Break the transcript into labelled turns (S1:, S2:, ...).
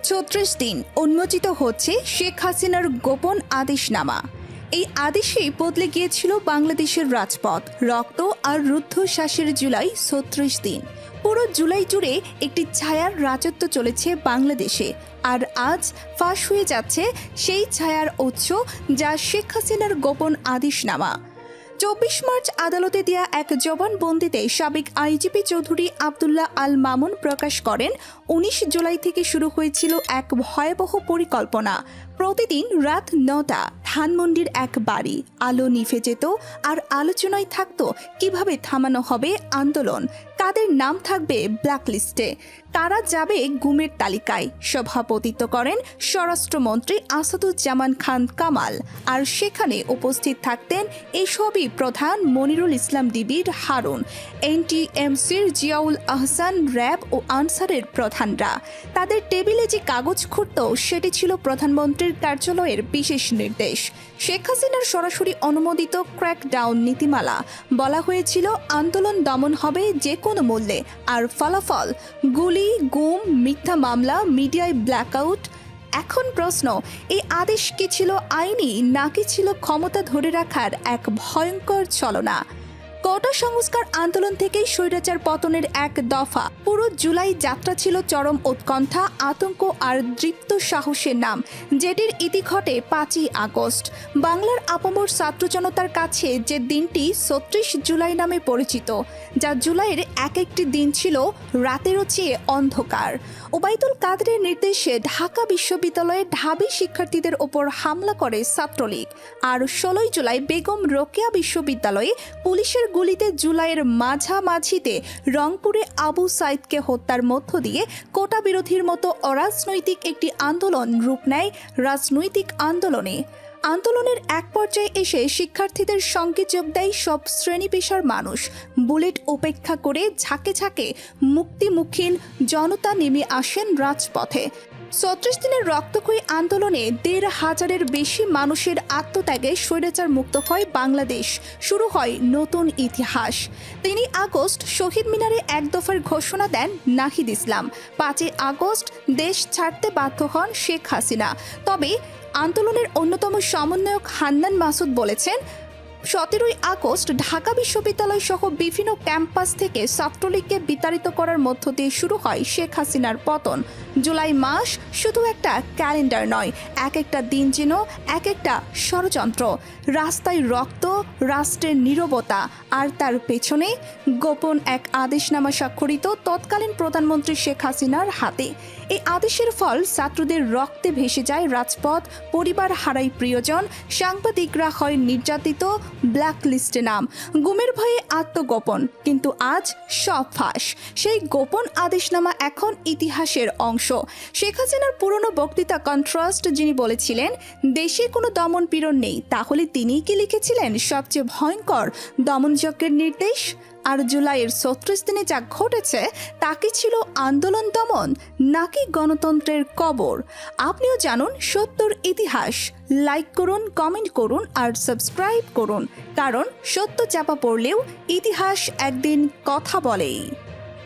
S1: জুলাইয়ের ৩৬ দিন উন্মোচিত হচ্ছে শেখ হাসিনার গোপন আদেশনামা। এই আদেশেই বদলে গিয়েছিল বাংলাদেশের রাজপথ। রক্ত আর রুদ্ধশ্বাসের জুলাই ৩৬ দিন। পুরো জুলাই জুড়ে একটি ছায়ার রাজত্ব চলেছে বাংলাদেশে। আর আজ ফাঁস হয়ে যাচ্ছে সেই ছায়ার উৎস, যা শেখ হাসিনার গোপন আদেশনামা। ২৪ মার্চ আদালতে দেয়া এক জবানবন্দিতে সাবেক আইজিপি চৌধুরী আবদুল্লাহ আল মামুন প্রকাশ করেন, ১৯ জুলাই থেকে শুরু হয়েছিল এক ভয়াবহ পরিকল্পনা। প্রতিদিন রাত ৯টা ধানমন্ডির এক বাড়ি আলো নিভে যেত, আর আলোচনায় থাকতো কিভাবে থামানো হবে আন্দোলন, কাদের নাম থাকবে ব্ল্যাকলিস্টে, কারা যাবে গুমের তালিকায়। সভাপতিত্ব করেন স্বরাষ্ট্রমন্ত্রী আসাদুজ্জামান খান কামাল, আর সেখানে উপস্থিত থাকতেন এসবই প্রধান মনিরুল ইসলাম ডিবির হারুন, এনটিএমসির জিয়াউল আহসান, র্যাব ও আনসারের প্রধানরা। তাদের টেবিলে যে কাগজ খুঁড়ত সেটি ছিল প্রধানমন্ত্রীর কার্যালয়ের বিশেষ নির্দেশ, শেখ হাসিনার সরাসরি অনুমোদিত ক্র্যাকডাউন নীতিমালা। বলা হয়েছিল আন্দোলন দমন হবে যে কোনো মূল্যে, আর ফলাফল গুলি, গুম, মিথ্যা মামলা, মিডিয়ায় ব্ল্যাকআউট। এখন প্রশ্ন, এই আদেশ কি ছিল আইনি, নাকি ছিল ক্ষমতা ধরে রাখার এক ভয়ঙ্কর ছলনা? কোটা সংস্কার আন্দোলন থেকেই স্বৈরাচার পতনের এক দফা। পুরো জুলাই যাত্রা ছিল চরম উৎকণ্ঠা, আতঙ্ক আর দৃপ্ত সাহসের নাম, যেটির ইতি ঘটে ৫ই আগস্ট। বাংলার আপামর ছাত্র জনতার কাছে যে দিনটি ৩৬ জুলাই নামে পরিচিত, যা জুলাইয়ের এক একটি দিন ছিল রাতেরও চেয়ে অন্ধকার। ওবায়দুল কাদেরের নির্দেশে ঢাকা বিশ্ববিদ্যালয়ে ঢাবি শিক্ষার্থীদের ওপর হামলা করে ছাত্রলীগ। আর ১৬ই জুলাই বেগম রোকেয়া বিশ্ববিদ্যালয়ে পুলিশের গুলিতে জুলাইয়ের মাঝামাঝিতে রংপুরে আবু সাইদকে হত্যার মধ্য দিয়ে কোটা বিরোধীর মতো অরাজনৈতিক একটি আন্দোলন রূপ নেয় রাজনৈতিক আন্দোলনে। আন্দোলনের এক পর্যায়ে এসে শিক্ষার্থীদের সঙ্গে যোগ দেয় সব শ্রেণী পেশার মানুষ। বুলেট উপেক্ষা করে ঝাঁকে ঝাঁকে মুক্তিমুখীন জনতা নেমে আসেন রাজপথে। ৩৬ দিনের রক্তক্ষয়ী আন্দোলনে ১৫০০০-এর বেশি মানুষের আত্মত্যাগে স্বৈরাচার মুক্ত হয় বাংলাদেশ। শুরু হয় নতুন ইতিহাস। ৩ আগস্ট শহীদ মিনারে এক দফার ঘোষণা দেন নাহিদ ইসলাম। ৫ই আগস্ট দেশ ছাড়তে বাধ্য হন শেখ হাসিনা। তবে আন্দোলনের অন্যতম সমন্বয়ক হান্নান মাসুদ বলেছেন, ১৭ই আগস্ট ঢাকা বিশ্ববিদ্যালয় সহ বিভিন্ন ক্যাম্পাস থেকে ছাত্রলীগকে বিতাড়িত করার মধ্য দিয়ে শুরু হয় শেখ হাসিনার পতন। জুলাই মাস শুধু একটা ক্যালেন্ডার নয়, এক একটা দিন যেন এক একটা ষড়যন্ত্র। রাস্তায় রক্ত, রাষ্ট্রের নীরবতা, আর তার পেছনে গোপন এক আদেশনামা স্বাক্ষরিত তৎকালীন প্রধানমন্ত্রী শেখ হাসিনার হাতে। এই আদেশের ফল ছাত্রদের রক্তে ভেসে যায় রাজপথ, পরিবার হারায় প্রিয়জন, সাংবাদিকরা হয় নির্যাতিত, ব্ল্যাকলিস্টে নাম, গুমের ভয়ে আত্মগোপন। কিন্তু আজ সব ফাঁস। সেই গোপন আদেশনামা এখন ইতিহাসের অংশ। শেখ হাসিনার পুরনো বক্তৃতা কন্ট্রাস্ট, যিনি বলেছিলেন দেশে কোনো দমন পীড়ন নেই, তাহলে তিনিই কি লিখেছিলেন সবচেয়ে ভয়ঙ্কর দমনযজ্ঞের নির্দেশ? আর জুলাইয়ের ৩৬ দিনে যা ঘটেছে তা কি ছিল আন্দোলন দমন, নাকি গণতন্ত্রের কবর? আপনিও জানুন সত্যর ইতিহাস। লাইক করুন, কমেন্ট করুন আর সাবস্ক্রাইব করুন, কারণ সত্য চাপা পড়লেও ইতিহাস একদিন কথা বলেই।